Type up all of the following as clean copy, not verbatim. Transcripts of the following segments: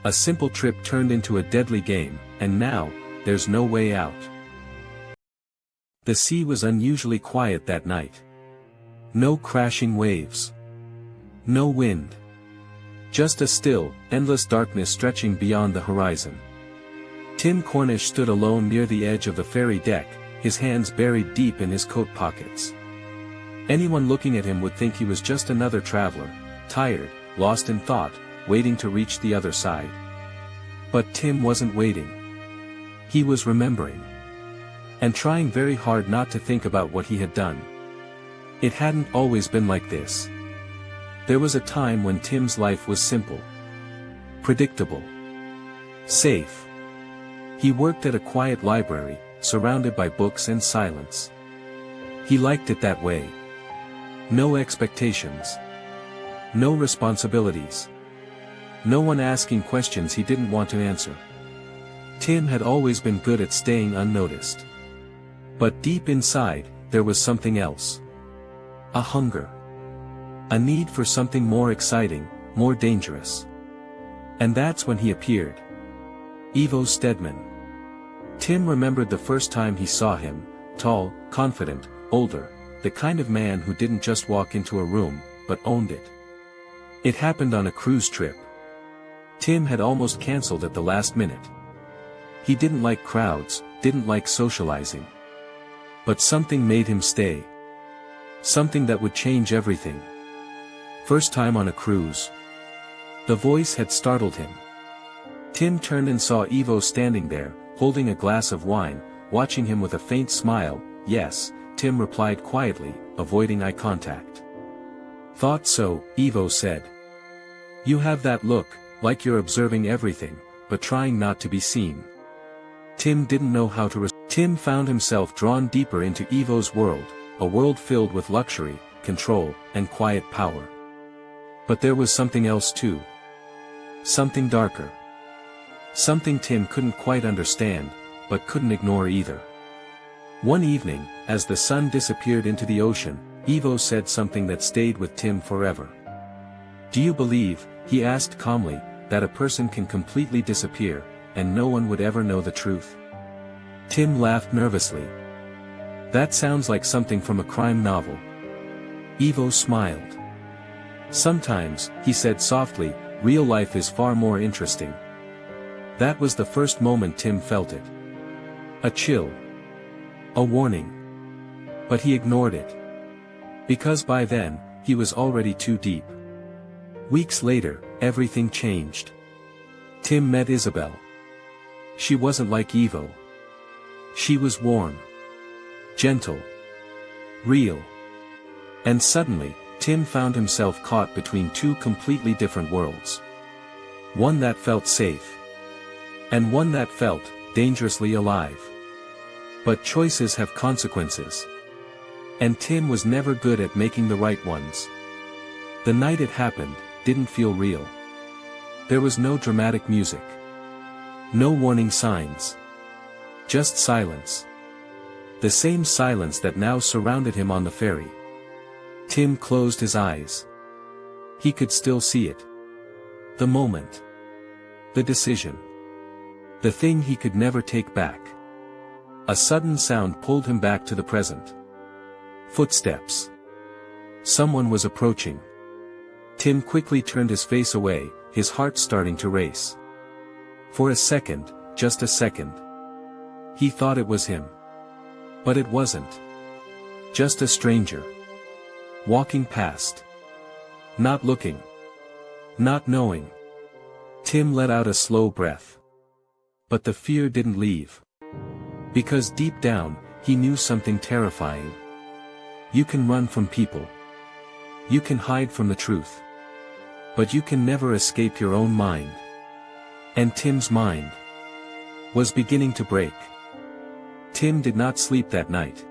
A simple trip turned into a deadly game, and now, there's no way out. The sea was unusually quiet that night. No crashing waves. No wind. Just a still, endless darkness stretching beyond the horizon. Tim Cornish stood alone near the edge of the ferry deck, his hands buried deep in his coat pockets. Anyone looking at him would think he was just another traveler, tired, lost in thought, waiting to reach the other side. But Tim wasn't waiting. He was remembering. And trying very hard not to think about what he had done. It hadn't always been like this. There was a time when Tim's life was simple. Predictable. Safe. He worked at a quiet library, surrounded by books and silence. He liked it that way. No expectations. No responsibilities. No one asking questions he didn't want to answer. Tim had always been good at staying unnoticed. But deep inside, there was something else. A hunger. A need for something more exciting, more dangerous. And that's when he appeared. Ivo Stedman. Tim remembered the first time he saw him, tall, confident, older, the kind of man who didn't just walk into a room, but owned it. It happened on a cruise trip. Tim had almost cancelled at the last minute. He didn't like crowds, didn't like socializing. But something made him stay. Something that would change everything. First time on a cruise. The voice had startled him. Tim turned and saw Ivo standing there, holding a glass of wine, watching him with a faint smile. Yes, Tim replied quietly, avoiding eye contact. Thought so, Ivo said. You have that look, like you're observing everything, but trying not to be seen. Tim didn't know how to respond. Tim found himself drawn deeper into Ivo's world, a world filled with luxury, control, and quiet power. But there was something else too. Something darker. Something Tim couldn't quite understand, but couldn't ignore either. One evening, as the sun disappeared into the ocean, Ivo said something that stayed with Tim forever. Do you believe, he asked calmly, that a person can completely disappear, and no one would ever know the truth? Tim laughed nervously. That sounds like something from a crime novel. Ivo smiled. Sometimes, he said softly, real life is far more interesting. That was the first moment Tim felt it. A chill. A warning. But he ignored it. Because by then, he was already too deep. Weeks later, everything changed. Tim met Isabel. She wasn't like Ivo. She was warm. Gentle. Real. And suddenly, Tim found himself caught between two completely different worlds. One that felt safe. And one that felt dangerously alive. But choices have consequences. And Tim was never good at making the right ones. The night it happened, didn't feel real. There was no dramatic music. No warning signs. Just silence. The same silence that now surrounded him on the ferry. Tim closed his eyes. He could still see it. The moment. The decision. The thing he could never take back. A sudden sound pulled him back to the present. Footsteps. Someone was approaching. Tim quickly turned his face away, his heart starting to race. For a second, just a second. He thought it was him. But it wasn't. Just a stranger. Walking past. Not looking. Not knowing. Tim let out a slow breath. But the fear didn't leave. Because deep down, he knew something terrifying. You can run from people. You can hide from the truth. But you can never escape your own mind. And Tim's mind was beginning to break. Tim did not sleep that night.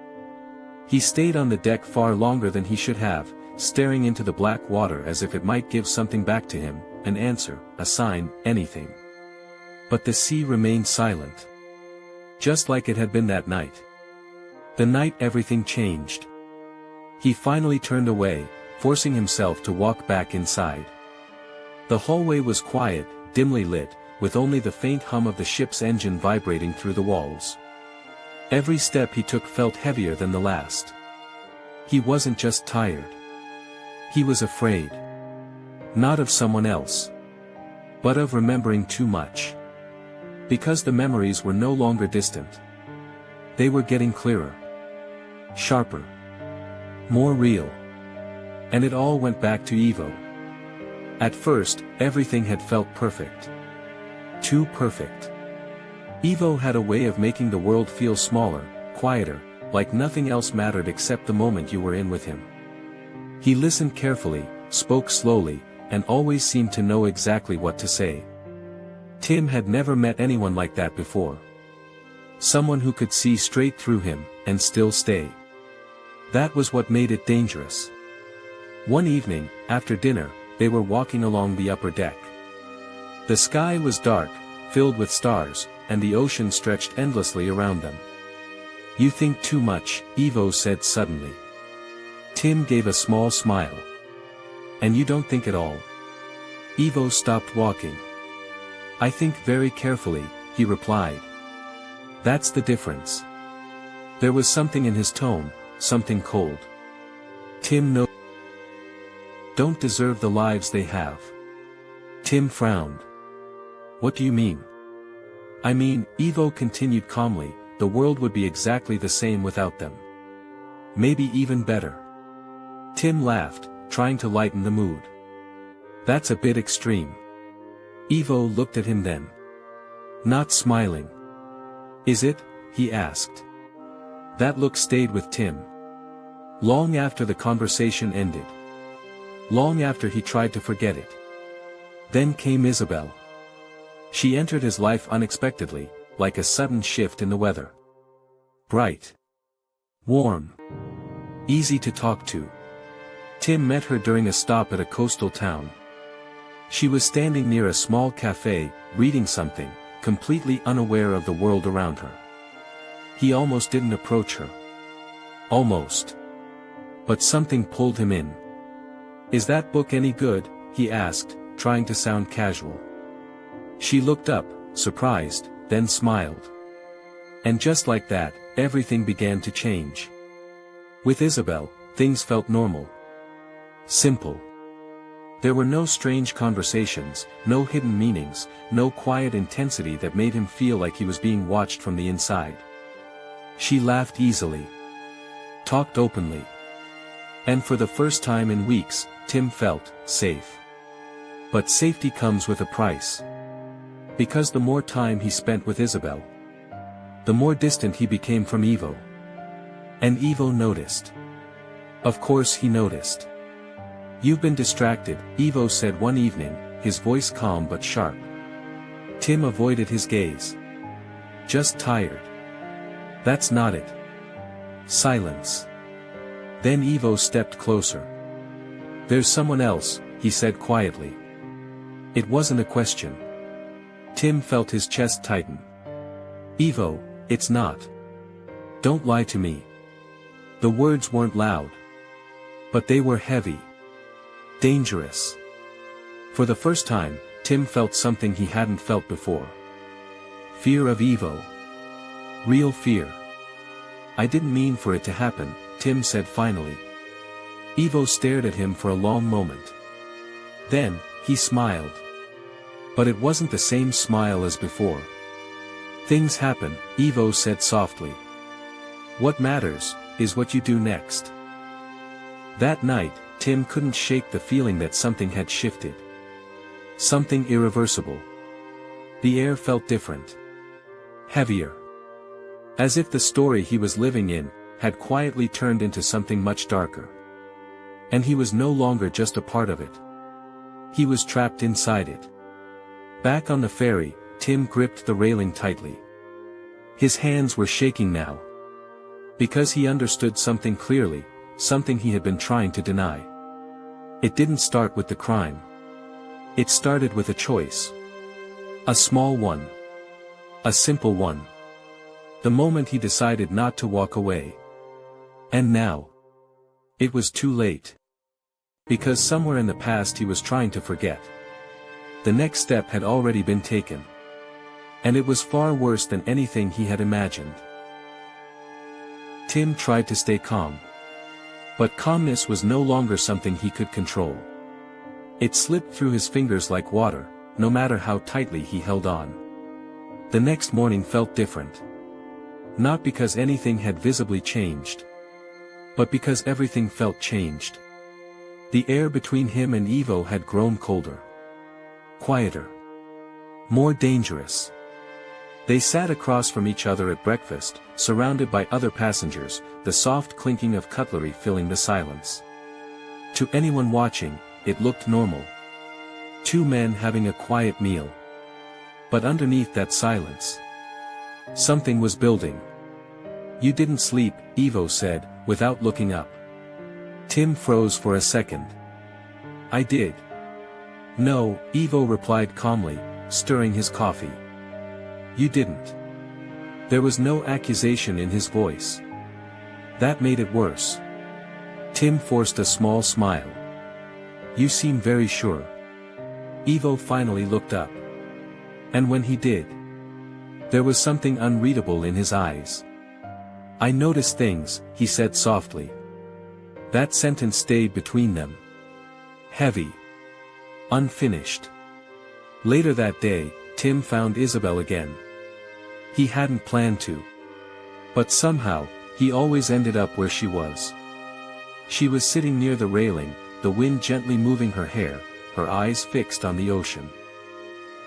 He stayed on the deck far longer than he should have, staring into the black water as if it might give something back to him, an answer, a sign, anything. But the sea remained silent. Just like it had been that night. The night everything changed. He finally turned away, forcing himself to walk back inside. The hallway was quiet, dimly lit, with only the faint hum of the ship's engine vibrating through the walls. Every step he took felt heavier than the last. He wasn't just tired. He was afraid. Not of someone else, but of remembering too much. Because the memories were no longer distant. They were getting clearer. Sharper. More real. And it all went back to Ivo. At first, everything had felt perfect. Too perfect. Ivo had a way of making the world feel smaller, quieter, like nothing else mattered except the moment you were in with him. He listened carefully, spoke slowly, and always seemed to know exactly what to say. Tim had never met anyone like that before. Someone who could see straight through him, and still stay. That was what made it dangerous. One evening, after dinner, they were walking along the upper deck. The sky was dark, filled with stars, and the ocean stretched endlessly around them. "You think too much," Ivo said suddenly. Tim gave a small smile. "And you don't think at all?" Ivo stopped walking. "I think very carefully," he replied. "That's the difference." There was something in his tone, something cold. Tim don't deserve the lives they have. Tim frowned. "What do you mean?" "I mean," Ivo continued calmly, "the world would be exactly the same without them. Maybe even better." Tim laughed, trying to lighten the mood. "That's a bit extreme." Ivo looked at him then. Not smiling. "Is it?" he asked. That look stayed with Tim. Long after the conversation ended. Long after he tried to forget it. Then came Isabel. She entered his life unexpectedly, like a sudden shift in the weather. Bright. Warm. Easy to talk to. Tim met her during a stop at a coastal town. She was standing near a small cafe, reading something, completely unaware of the world around her. He almost didn't approach her. Almost. But something pulled him in. "Is that book any good?" he asked, trying to sound casual. She looked up, surprised, then smiled. And just like that, everything began to change. With Isabel, things felt normal. Simple. There were no strange conversations, no hidden meanings, no quiet intensity that made him feel like he was being watched from the inside. She laughed easily. Talked openly. And for the first time in weeks, Tim felt safe. But safety comes with a price. Because the more time he spent with Isabel, the more distant he became from Ivo. And Ivo noticed. Of course he noticed. "You've been distracted," Ivo said one evening, his voice calm but sharp. Tim avoided his gaze. "Just tired." "That's not it." Silence. Then Ivo stepped closer. "There's someone else," he said quietly. It wasn't a question. Tim felt his chest tighten. "Ivo, it's not. Don't lie to me." The words weren't loud. But they were heavy. Dangerous. For the first time, Tim felt something he hadn't felt before. Fear of Ivo. Real fear. "I didn't mean for it to happen," Tim said finally. Ivo stared at him for a long moment. Then, he smiled. But it wasn't the same smile as before. "Things happen," Ivo said softly. "What matters, is what you do next." That night, Tim couldn't shake the feeling that something had shifted. Something irreversible. The air felt different. Heavier. As if the story he was living in had quietly turned into something much darker. And he was no longer just a part of it. He was trapped inside it. Back on the ferry, Tim gripped the railing tightly. His hands were shaking now. Because he understood something clearly, something he had been trying to deny. It didn't start with the crime. It started with a choice. A small one. A simple one. The moment he decided not to walk away. And now. It was too late. Because somewhere in the past he was trying to forget. The next step had already been taken. And it was far worse than anything he had imagined. Tim tried to stay calm. But calmness was no longer something he could control. It slipped through his fingers like water, no matter how tightly he held on. The next morning felt different. Not because anything had visibly changed, but because everything felt changed. The air between him and Ivo had grown colder. Quieter. More dangerous. They sat across from each other at breakfast, surrounded by other passengers, the soft clinking of cutlery filling the silence. To anyone watching, it looked normal. Two men having a quiet meal. But underneath that silence, something was building. "You didn't sleep," Ivo said, without looking up. Tim froze for a second. "I did." "No," Ivo replied calmly, stirring his coffee. "You didn't." There was no accusation in his voice. That made it worse. Tim forced a small smile. "You seem very sure." Ivo finally looked up. And when he did, there was something unreadable in his eyes. "I notice things," he said softly. That sentence stayed between them. Heavy. Unfinished. Later that day, Tim found Isabel again. He hadn't planned to. But somehow, he always ended up where she was. She was sitting near the railing, the wind gently moving her hair, her eyes fixed on the ocean.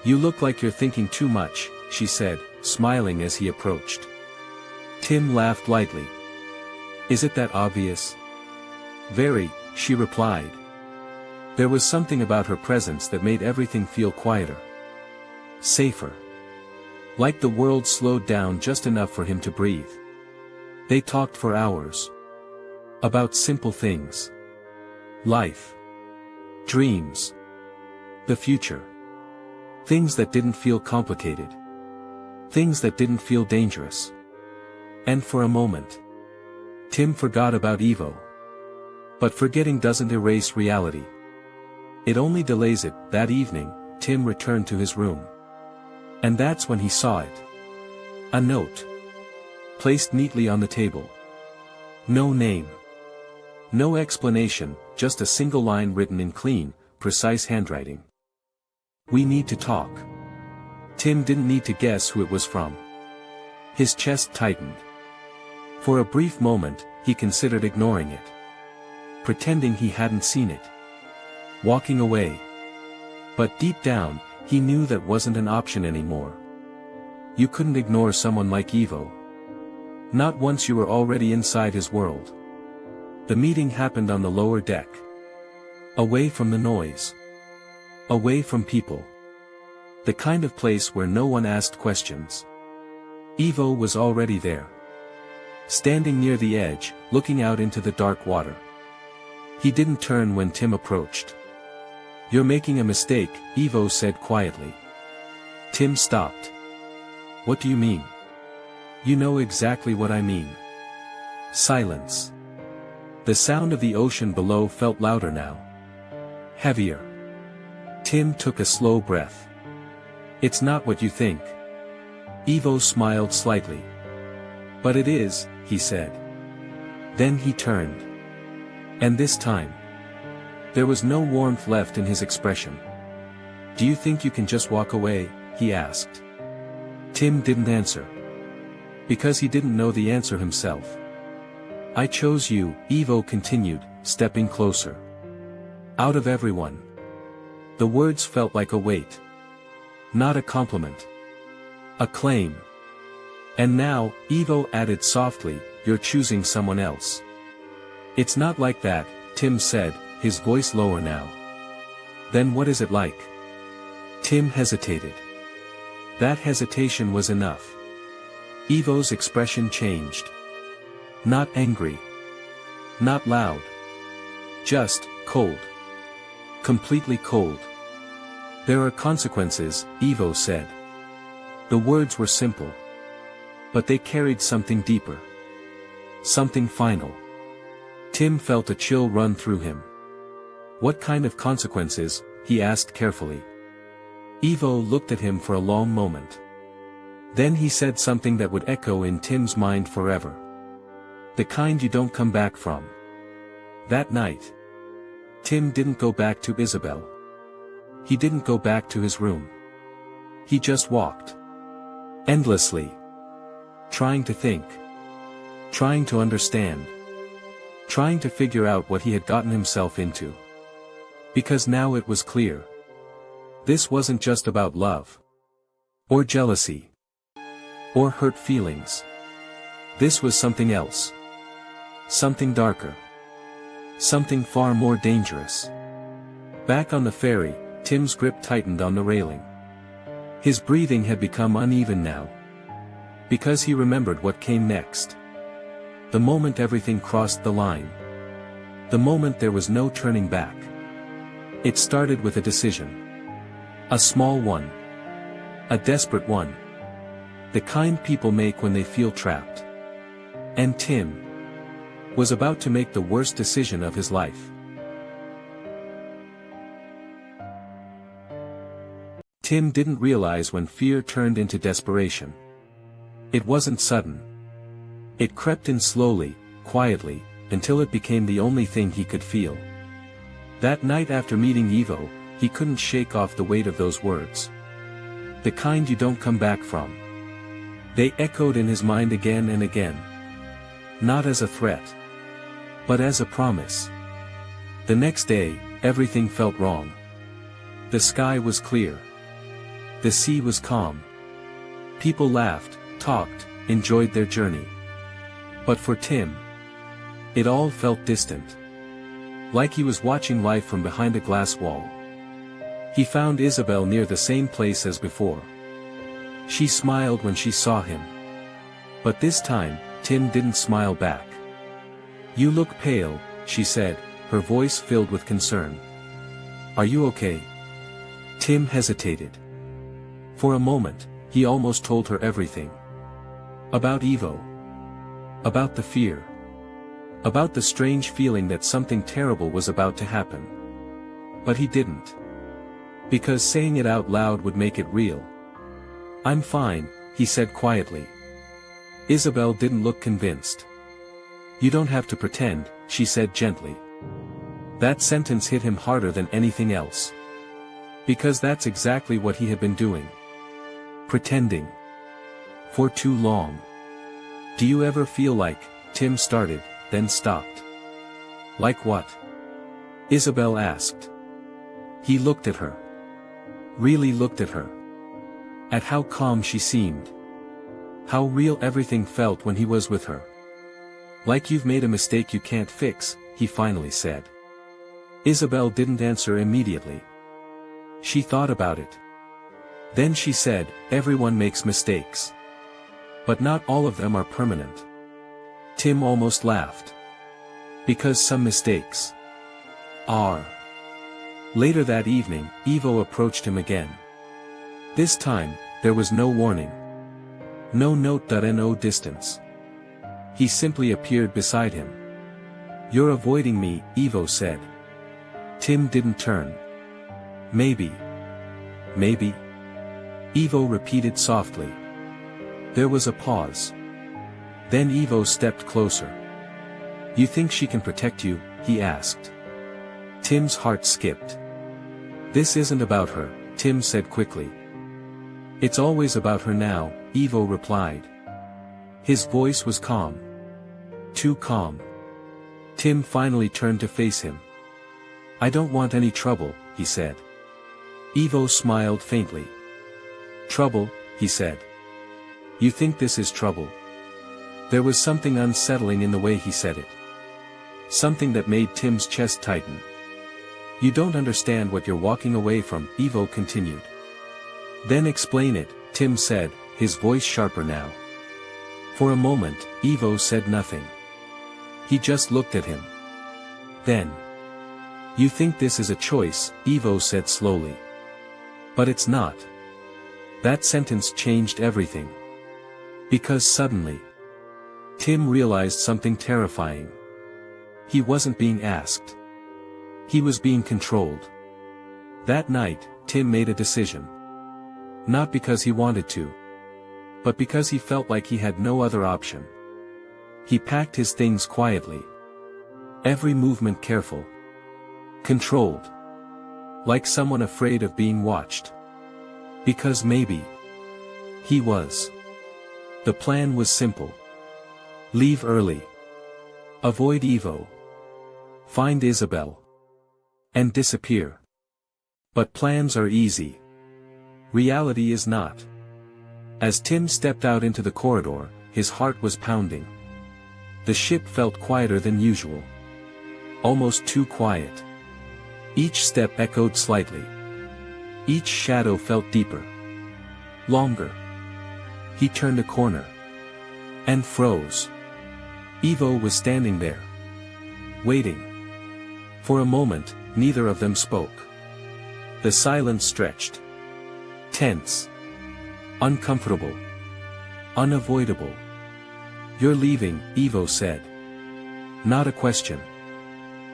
"You look like you're thinking too much," she said, smiling as he approached. Tim laughed lightly. "Is it that obvious?" "Very," she replied. There was something about her presence that made everything feel quieter. Safer. Like the world slowed down just enough for him to breathe. They talked for hours. About simple things. Life. Dreams. The future. Things that didn't feel complicated. Things that didn't feel dangerous. And for a moment, Tim forgot about Ivo. But forgetting doesn't erase reality. It only delays it. That evening, Tim returned to his room. And that's when he saw it. A note. Placed neatly on the table. No name. No explanation, just a single line written in clean, precise handwriting. "We need to talk." Tim didn't need to guess who it was from. His chest tightened. For a brief moment, he considered ignoring it. Pretending he hadn't seen it. Walking away. But deep down, he knew that wasn't an option anymore. You couldn't ignore someone like Ivo. Not once you were already inside his world. The meeting happened on the lower deck. Away from the noise. Away from people. The kind of place where no one asked questions. Ivo was already there. Standing near the edge, looking out into the dark water. He didn't turn when Tim approached. "You're making a mistake," Ivo said quietly. Tim stopped. "What do you mean?" "You know exactly what I mean." Silence. The sound of the ocean below felt louder now. Heavier. Tim took a slow breath. "It's not what you think." Ivo smiled slightly. "But it is," he said. Then he turned. And this time, there was no warmth left in his expression. "Do you think you can just walk away?" he asked. Tim didn't answer. Because he didn't know the answer himself. "I chose you," Ivo continued, stepping closer. "Out of everyone." The words felt like a weight. Not a compliment. A claim. "And now," Ivo added softly, "you're choosing someone else." "It's not like that," Tim said, his voice lower now. "Then what is it like?" Tim hesitated. That hesitation was enough. Ivo's expression changed. Not angry. Not loud. Just, cold. Completely cold. "There are consequences," Ivo said. The words were simple. But they carried something deeper. Something final. Tim felt a chill run through him. "What kind of consequences?" he asked carefully. Ivo looked at him for a long moment. Then he said something that would echo in Tim's mind forever. The kind you don't come back from. That night, Tim didn't go back to Isabel. He didn't go back to his room. He just walked. Endlessly. Trying to think. Trying to understand. Trying to figure out what he had gotten himself into. Because now it was clear. This wasn't just about love. Or jealousy. Or hurt feelings. This was something else. Something darker. Something far more dangerous. Back on the ferry, Tim's grip tightened on the railing. His breathing had become uneven now. Because he remembered what came next. The moment everything crossed the line. The moment there was no turning back. It started with a decision. A small one. A desperate one. The kind people make when they feel trapped. And Tim was about to make the worst decision of his life. Tim didn't realize when fear turned into desperation. It wasn't sudden. It crept in slowly, quietly, until it became the only thing he could feel. That night after meeting Ivo, he couldn't shake off the weight of those words. The kind you don't come back from. They echoed in his mind again and again. Not as a threat. But as a promise. The next day, everything felt wrong. The sky was clear. The sea was calm. People laughed, talked, enjoyed their journey. But for Tim, it all felt distant. Like he was watching life from behind a glass wall. He found Isabel near the same place as before. She smiled when she saw him. But this time, Tim didn't smile back. "You look pale," she said, her voice filled with concern. "Are you okay?" Tim hesitated. For a moment, he almost told her everything. About Ivo. About the fear. About the strange feeling that something terrible was about to happen. But he didn't. Because saying it out loud would make it real. "I'm fine," he said quietly. Isabel didn't look convinced. "You don't have to pretend," she said gently. That sentence hit him harder than anything else. Because that's exactly what he had been doing. Pretending. For too long. "Do you ever feel like," Tim started, then stopped. "Like what?" Isabel asked. He looked at her. Really looked at her. At how calm she seemed. How real everything felt when he was with her. "Like you've made a mistake you can't fix," he finally said. Isabel didn't answer immediately. She thought about it. Then she said, "Everyone makes mistakes. But not all of them are permanent." Tim almost laughed. Because some mistakes are. Later that evening, Ivo approached him again. This time, there was no warning. No note.no distance. He simply appeared beside him. "You're avoiding me," Ivo said. Tim didn't turn. "Maybe. Maybe." Ivo repeated softly. There was a pause. Then Ivo stepped closer. "You think she can protect you?" he asked. Tim's heart skipped. "This isn't about her," Tim said quickly. "It's always about her now," Ivo replied. His voice was calm. Too calm. Tim finally turned to face him. "I don't want any trouble," he said. Ivo smiled faintly. "Trouble," he said. "You think this is trouble?" There was something unsettling in the way he said it. Something that made Tim's chest tighten. "You don't understand what you're walking away from," Ivo continued. "Then explain it," Tim said, his voice sharper now. For a moment, Ivo said nothing. He just looked at him. Then, "You think this is a choice," Ivo said slowly. "But it's not." That sentence changed everything. Because suddenly, Tim realized something terrifying. He wasn't being asked. He was being controlled. That night, Tim made a decision. Not because he wanted to. But because he felt like he had no other option. He packed his things quietly. Every movement careful. Controlled. Like someone afraid of being watched. Because maybe. He was. The plan was simple. Leave early. Avoid Ivo. Find Isabel. And disappear. But plans are easy. Reality is not. As Tim stepped out into the corridor, his heart was pounding. The ship felt quieter than usual. Almost too quiet. Each step echoed slightly. Each shadow felt deeper. Longer. He turned a corner. And froze. Ivo was standing there. Waiting. For a moment, neither of them spoke. The silence stretched. Tense. Uncomfortable. Unavoidable. You're leaving, Ivo said. Not a question.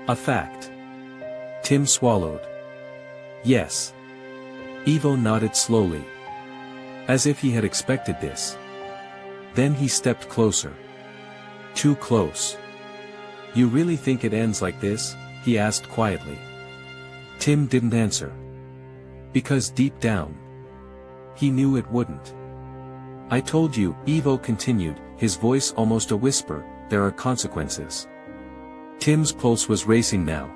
A fact. Tim swallowed. Yes. Ivo nodded slowly. As if he had expected this. Then he stepped closer. Too close. You really think it ends like this? He asked quietly. Tim didn't answer. Because deep down, he knew it wouldn't. I told you, Ivo continued, his voice almost a whisper, there are consequences. Tim's pulse was racing now.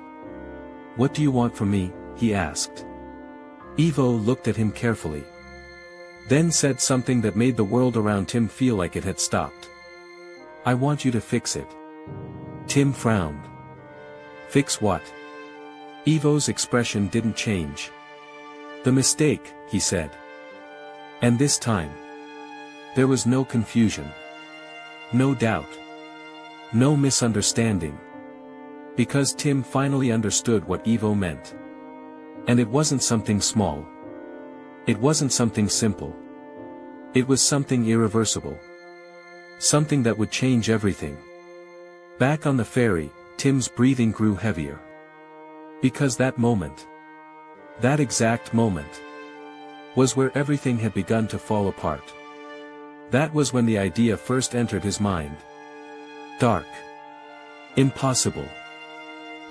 What do you want from me? He asked. Ivo looked at him carefully. Then said something that made the world around Tim feel like it had stopped. I want you to fix it. Tim frowned. Fix what? Ivo's expression didn't change. The mistake, he said. And this time, there was no confusion. No doubt. No misunderstanding. Because Tim finally understood what Ivo meant. And it wasn't something small. It wasn't something simple. It was something irreversible. Something that would change everything. Back on the ferry, Tim's breathing grew heavier. Because that moment, that exact moment, was where everything had begun to fall apart. That was when the idea first entered his mind. Dark. Impossible.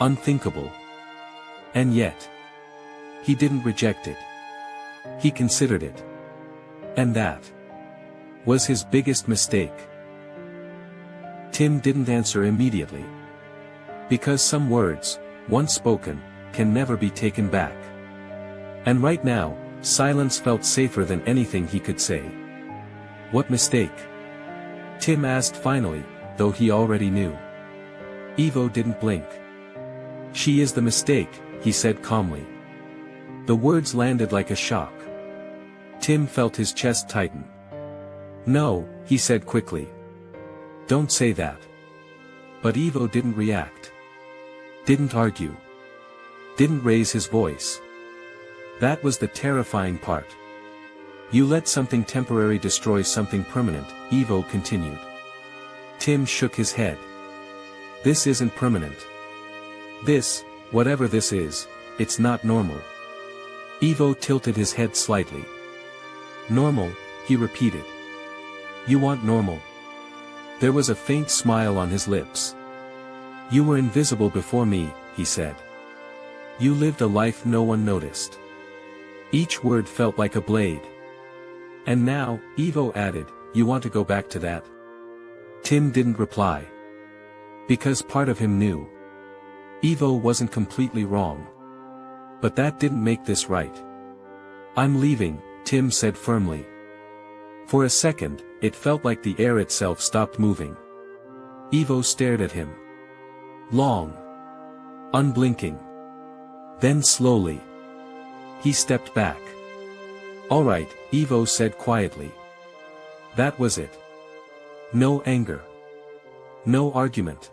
Unthinkable. And yet, he didn't reject it. He considered it. And that was his biggest mistake. Tim didn't answer immediately. Because some words, once spoken, can never be taken back. And right now, silence felt safer than anything he could say. What mistake? Tim asked finally, though he already knew. Ivo didn't blink. She is the mistake, he said calmly. The words landed like a shock. Tim felt his chest tighten. No, he said quickly. Don't say that. But Ivo didn't react. Didn't argue. Didn't raise his voice. That was the terrifying part. You let something temporary destroy something permanent, Ivo continued. Tim shook his head. This isn't permanent. This, whatever this is, it's not normal. Ivo tilted his head slightly. Normal, he repeated. You want normal? There was a faint smile on his lips. You were invisible before me, he said. You lived a life no one noticed. Each word felt like a blade. And now, Ivo added, you want to go back to that? Tim didn't reply. Because part of him knew. Ivo wasn't completely wrong. But that didn't make this right. I'm leaving, Tim said firmly. For a second, it felt like the air itself stopped moving. Ivo stared at him. Long. Unblinking. Then slowly. He stepped back. All right, Ivo said quietly. That was it. No anger. No argument.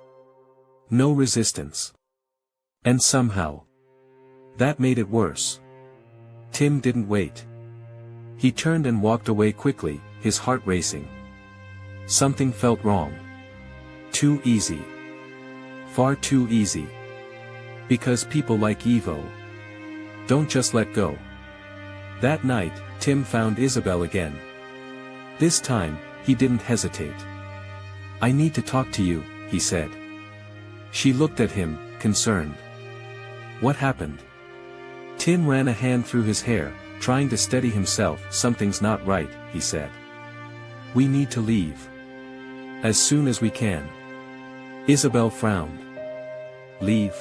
No resistance. And somehow, that made it worse. Tim didn't wait. He turned and walked away quickly, his heart racing. Something felt wrong. Too easy. Far too easy. Because people like Ivo don't just let go. That night, Tim found Isabel again. This time, he didn't hesitate. "I need to talk to you," he said. She looked at him, concerned. "What happened?" Tim ran a hand through his hair, trying to steady himself. "Something's not right," he said. "We need to leave. As soon as we can." Isabel frowned. "Leave?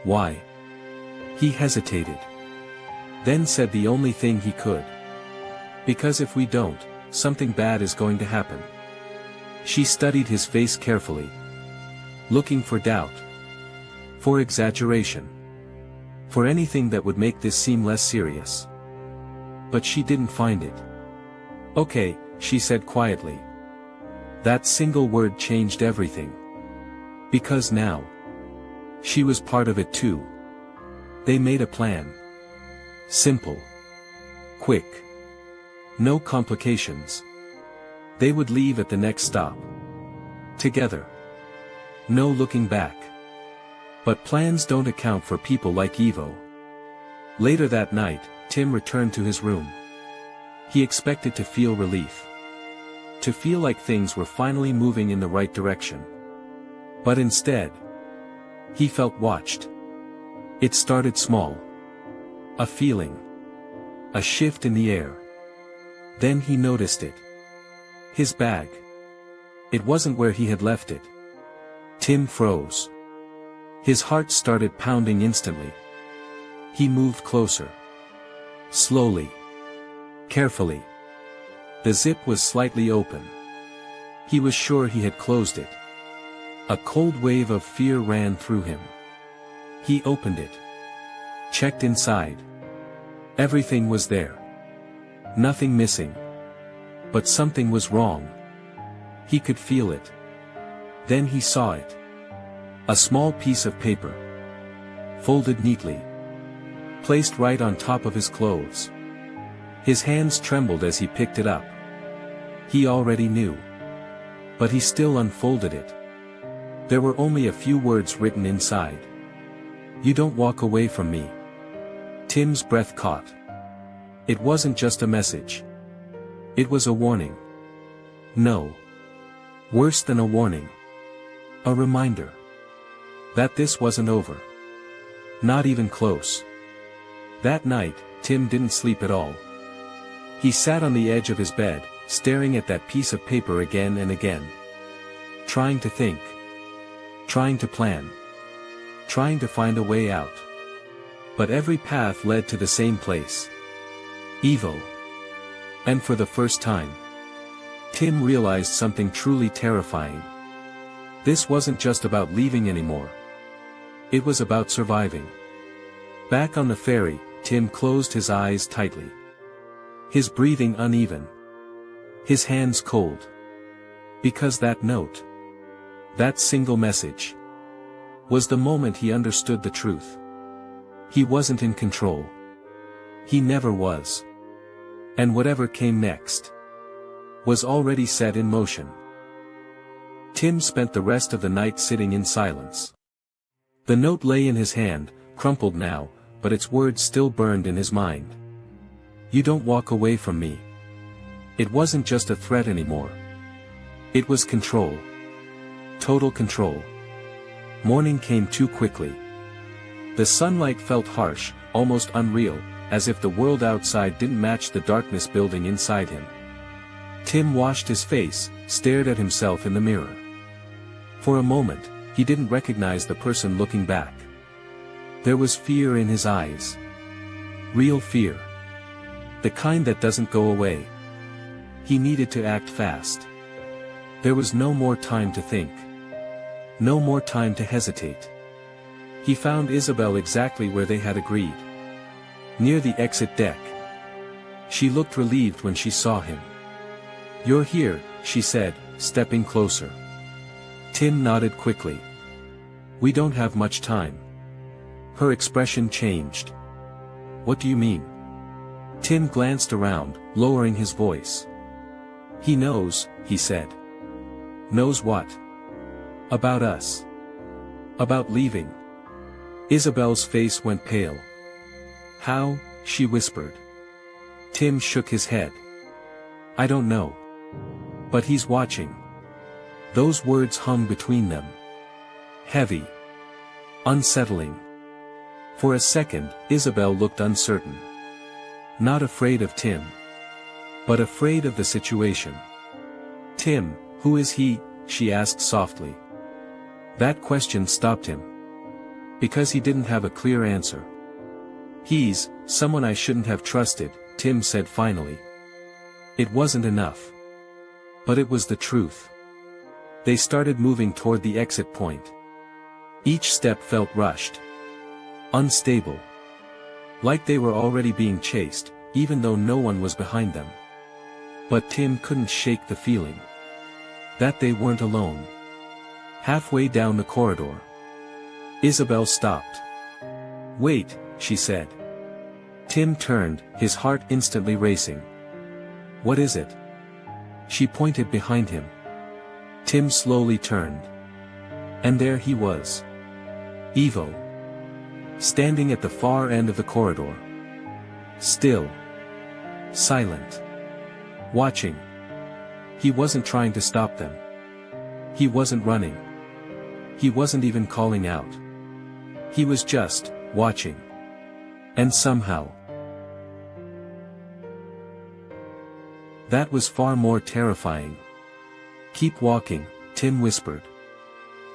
Why?" He hesitated. Then said the only thing he could. "Because if we don't, something bad is going to happen." She studied his face carefully, looking for doubt, for exaggeration, for anything that would make this seem less serious. But she didn't find it. "Okay," she said quietly. That single word changed everything. Because now, she was part of it too. They made a plan. Simple. Quick. No complications. They would leave at the next stop. Together. No looking back. But plans don't account for people like Evo. Later that night, Tim returned to his room. He expected to feel relief. To feel like things were finally moving in the right direction. But instead, he felt watched. It started small. A feeling. A shift in the air. Then he noticed it. His bag. It wasn't where he had left it. Tim froze. His heart started pounding instantly. He moved closer. Slowly. Carefully. The zip was slightly open. He was sure he had closed it. A cold wave of fear ran through him. He opened it. Checked inside. Everything was there. Nothing missing. But something was wrong. He could feel it. Then he saw it. A small piece of paper. Folded neatly. Placed right on top of his clothes. His hands trembled as he picked it up. He already knew. But he still unfolded it. There were only a few words written inside. "You don't walk away from me." Tim's breath caught. It wasn't just a message. It was a warning. No. Worse than a warning. A reminder. That this wasn't over. Not even close. That night, Tim didn't sleep at all. He sat on the edge of his bed, staring at that piece of paper again and again. Trying to think. Trying to plan. Trying to find a way out. But every path led to the same place. Evo. And for the first time, Tim realized something truly terrifying. This wasn't just about leaving anymore. It was about surviving. Back on the ferry, Tim closed his eyes tightly. His breathing uneven. His hands cold. Because that note, that single message, was the moment he understood the truth. He wasn't in control. He never was. And whatever came next was already set in motion. Tim spent the rest of the night sitting in silence. The note lay in his hand, crumpled now, but its words still burned in his mind. "You don't walk away from me." It wasn't just a threat anymore. It was control. Total control. Morning came too quickly. The sunlight felt harsh, almost unreal, as if the world outside didn't match the darkness building inside him. Tim washed his face, stared at himself in the mirror. For a moment, he didn't recognize the person looking back. There was fear in his eyes. Real fear. The kind that doesn't go away. He needed to act fast. There was no more time to think. No more time to hesitate. He found Isabel exactly where they had agreed. Near the exit deck. She looked relieved when she saw him. "You're here," she said, stepping closer. Tim nodded quickly. "We don't have much time." Her expression changed. "What do you mean?" Tim glanced around, lowering his voice. "He knows," he said. "Knows what?" "About us. About leaving." Isabel's face went pale. "How?" she whispered. Tim shook his head. I don't know. But he's watching. Those words hung between them. Heavy. Unsettling. For a second, Isabel looked uncertain. Not afraid of Tim. But afraid of the situation. Tim, who is he? She asked softly. That question stopped him. Because he didn't have a clear answer. He's someone I shouldn't have trusted, Tim said finally. It wasn't enough. But it was the truth. They started moving toward the exit point. Each step felt rushed. Unstable. Like they were already being chased, even though no one was behind them. But Tim couldn't shake the feeling. That they weren't alone. Halfway down the corridor. Isabel stopped. Wait, she said. Tim turned, his heart instantly racing. What is it? She pointed behind him. Tim slowly turned. And there he was. Ivo. Standing at the far end of the corridor. Still. Silent. Watching. He wasn't trying to stop them. He wasn't running. He wasn't even calling out. He was just watching. And somehow, that was far more terrifying. Keep walking, Tim whispered.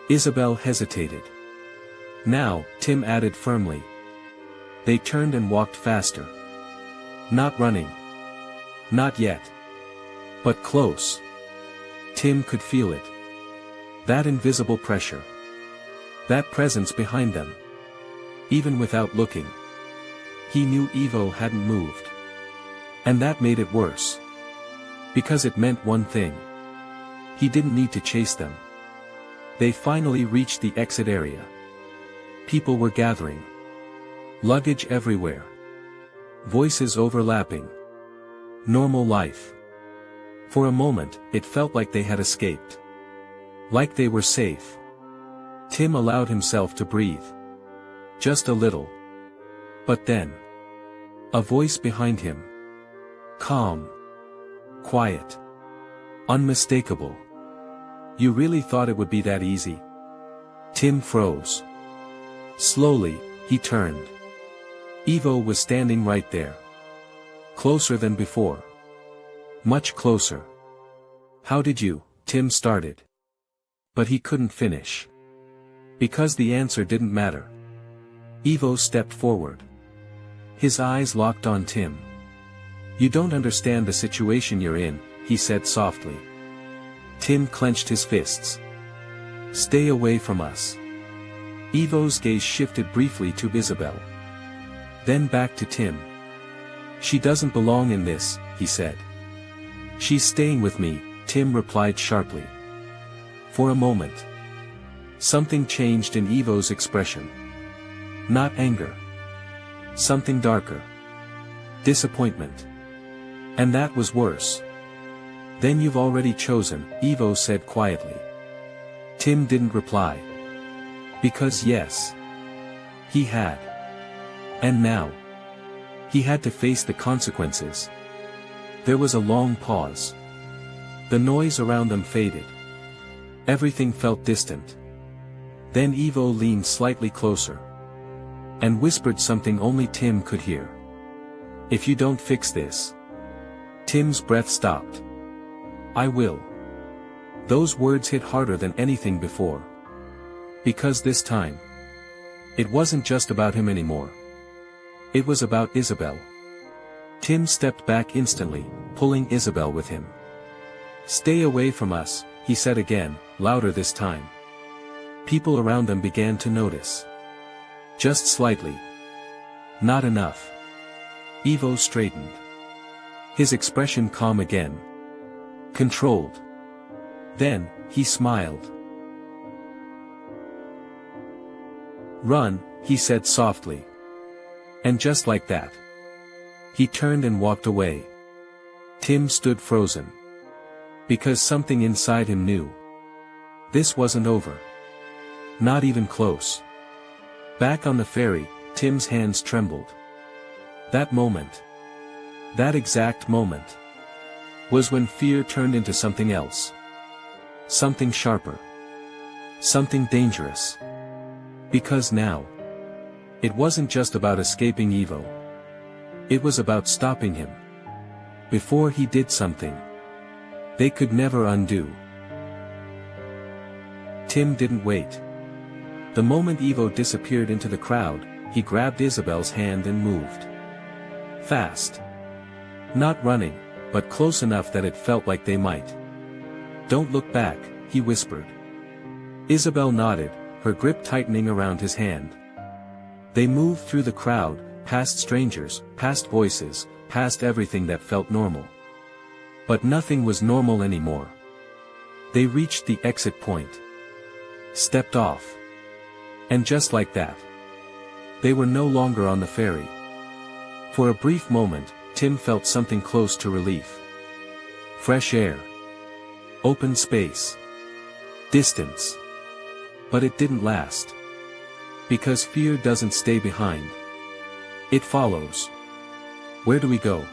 Isabel hesitated. Now, Tim added firmly. They turned and walked faster. Not running. Not yet. But close. Tim could feel it. That invisible pressure. That presence behind them. Even without looking. He knew Ivo hadn't moved. And that made it worse. Because it meant one thing. He didn't need to chase them. They finally reached the exit area. People were gathering. Luggage everywhere. Voices overlapping. Normal life. For a moment, it felt like they had escaped. Like they were safe. Tim allowed himself to breathe. Just a little. But then. A voice behind him. Calm. Quiet. Unmistakable. You really thought it would be that easy? Tim froze. Slowly, he turned. Ivo was standing right there. Closer than before. Much closer. How did you? Tim started. But he couldn't finish. Because the answer didn't matter. Ivo stepped forward. His eyes locked on Tim. You don't understand the situation you're in, he said softly. Tim clenched his fists. Stay away from us. Ivo's gaze shifted briefly to Isabel. Then back to Tim. She doesn't belong in this, he said. She's staying with me, Tim replied sharply. For a moment. Something changed in Ivo's expression. Not anger. Something darker. Disappointment. And that was worse. Then you've already chosen, Ivo said quietly. Tim didn't reply. Because yes. He had. And now. He had to face the consequences. There was a long pause. The noise around them faded. Everything felt distant. Then Ivo leaned slightly closer. And whispered something only Tim could hear. If you don't fix this. Tim's breath stopped. I will. Those words hit harder than anything before. Because this time. It wasn't just about him anymore. It was about Isabel. Tim stepped back instantly, pulling Isabel with him. Stay away from us, he said again, louder this time. People around them began to notice. Just slightly. Not enough. Ivo straightened. His expression calm again. Controlled. Then, he smiled. Run, he said softly. And just like that. He turned and walked away. Tim stood frozen. Because something inside him knew. This wasn't over. Not even close. Back on the ferry, Tim's hands trembled. That moment. That exact moment. was when fear turned into something else. Something sharper. Something dangerous. Because now, it wasn't just about escaping Ivo. It was about stopping him. Before he did something they could never undo. Tim didn't wait. The moment Ivo disappeared into the crowd, he grabbed Isabel's hand and moved. Fast. Not running, but close enough that it felt like they might. "Don't look back," he whispered. Isabel nodded, her grip tightening around his hand. They moved through the crowd, past strangers, past voices, past everything that felt normal. But nothing was normal anymore. They reached the exit point. Stepped off. And just like that, they were no longer on the ferry. For a brief moment, Tim felt something close to relief. Fresh air. Open space. Distance. But it didn't last. Because fear doesn't stay behind. It follows. "Where do we go?"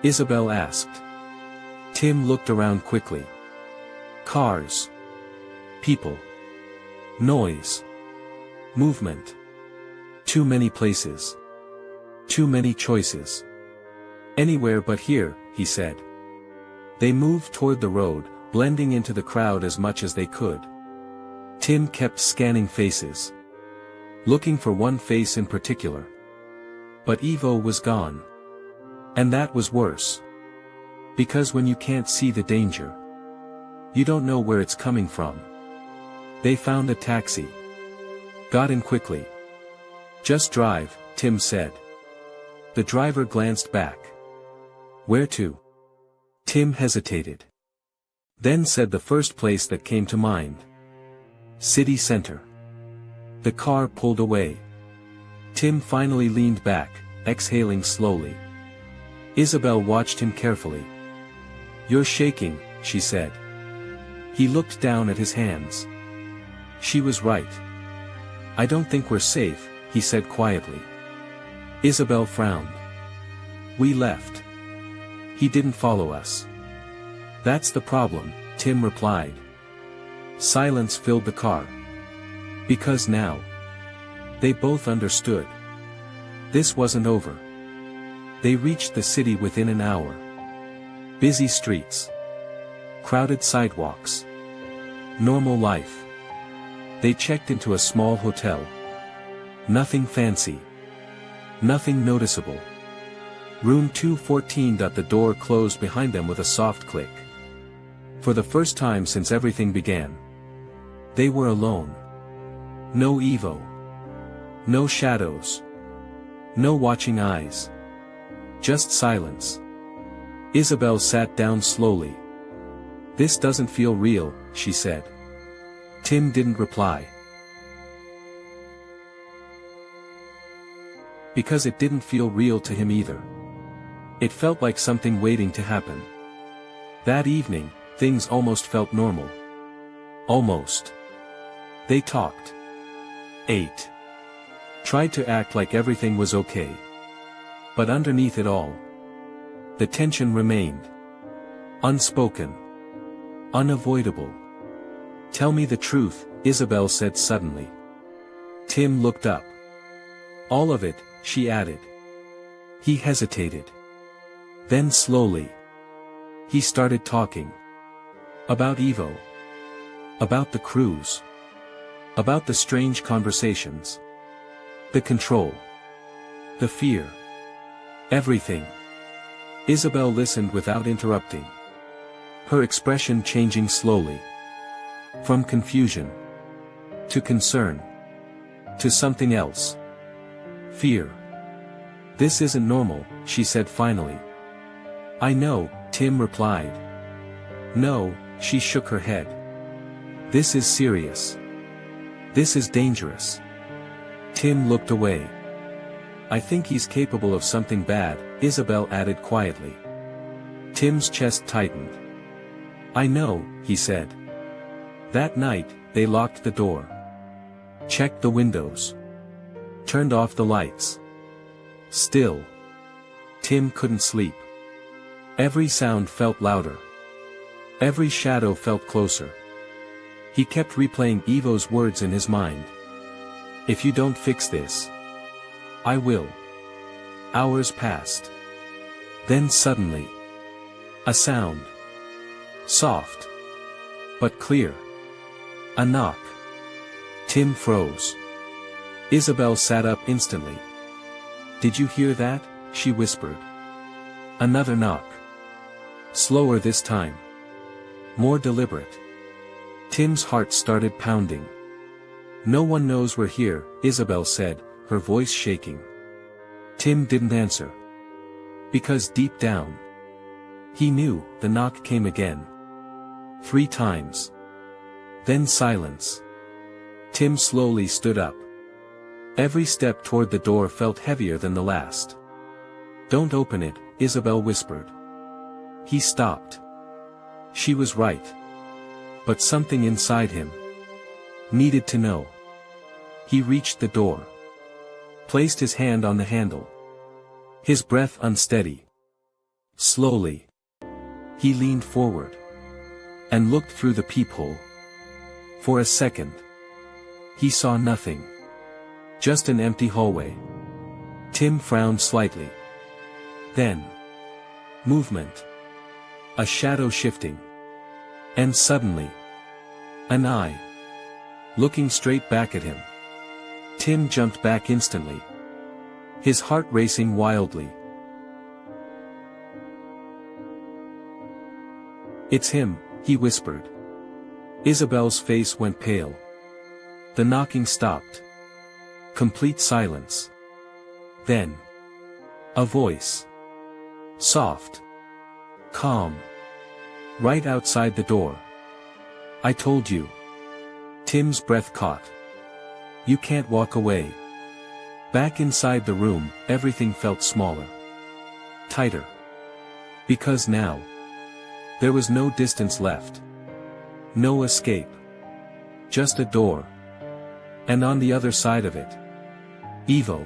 Isabel asked. Tim looked around quickly. Cars. People. Noise. Movement. Too many places. Too many choices. "Anywhere but here," he said. They moved toward the road, blending into the crowd as much as they could. Tim kept scanning faces. Looking for one face in particular. But Ivo was gone. And that was worse. Because when you can't see the danger, you don't know where it's coming from. They found a taxi. Got in quickly. "Just drive," Tim said. The driver glanced back. "Where to?" Tim hesitated. Then said the first place that came to mind. "City Center." The car pulled away. Tim finally leaned back, exhaling slowly. Isabel watched him carefully. "You're shaking," she said. He looked down at his hands. She was right. "I don't think we're safe," he said quietly. Isabel frowned. "We left. He didn't follow us." "That's the problem," Tim replied. Silence filled the car. Because now, they both understood. This wasn't over. They reached the city within an hour. Busy streets. Crowded sidewalks. Normal life. They checked into a small hotel. Nothing fancy. Nothing noticeable. Room 214. The door closed behind them with a soft click. For the first time since everything began, they were alone. No Ivo. No shadows. No watching eyes. Just silence. Isabel sat down slowly. "This doesn't feel real," she said. Tim didn't reply. Because it didn't feel real to him either. It felt like something waiting to happen. That evening, things almost felt normal. Almost. They talked. Ate. Tried to act like everything was okay. But underneath it all, the tension remained. Unspoken. Unavoidable. "Tell me the truth," Isabel said suddenly. Tim looked up. "All of it," she added. He hesitated. Then slowly, he started talking. About Ivo. About the cruise. About the strange conversations. The control. The fear. Everything. Isabel listened without interrupting. Her expression changing slowly. From confusion. To concern. To something else. Fear. "This isn't normal," she said finally. "I know," Tim replied. "No," she shook her head. "This is serious. This is dangerous." Tim looked away. "I think he's capable of something bad," Isabel added quietly. Tim's chest tightened. "I know," he said. That night, they locked the door. Checked the windows. Turned off the lights. Still, Tim couldn't sleep. Every sound felt louder. Every shadow felt closer. He kept replaying Ivo's words in his mind. If you don't fix this, I will. Hours passed. Then suddenly, a sound. Soft. But clear. A knock. Tim froze. Isabel sat up instantly. Did you hear that? She whispered. Another knock. Slower this time. More deliberate. Tim's heart started pounding. No one knows we're here, Isabel said, her voice shaking. Tim didn't answer. Because deep down, he knew. The knock came again. 3 times. Then silence. Tim slowly stood up. Every step toward the door felt heavier than the last. Don't open it, Isabel whispered. He stopped. She was right. But something inside him needed to know. He reached the door. Placed his hand on the handle. His breath unsteady. Slowly. He leaned forward. And looked through the peephole. For a second. He saw nothing. Just an empty hallway. Tim frowned slightly. Then. Movement. A shadow shifting. And suddenly. An eye. Looking straight back at him. Tim jumped back instantly. His heart racing wildly. It's him, he whispered. Isabel's face went pale. The knocking stopped. Complete silence. Then. A voice. Soft. Calm. Right outside the door. I told you. Tim's breath caught. You can't walk away. Back inside the room, everything felt smaller. Tighter. Because now. There was no distance left. No escape. Just a door. And on the other side of it. Ivo.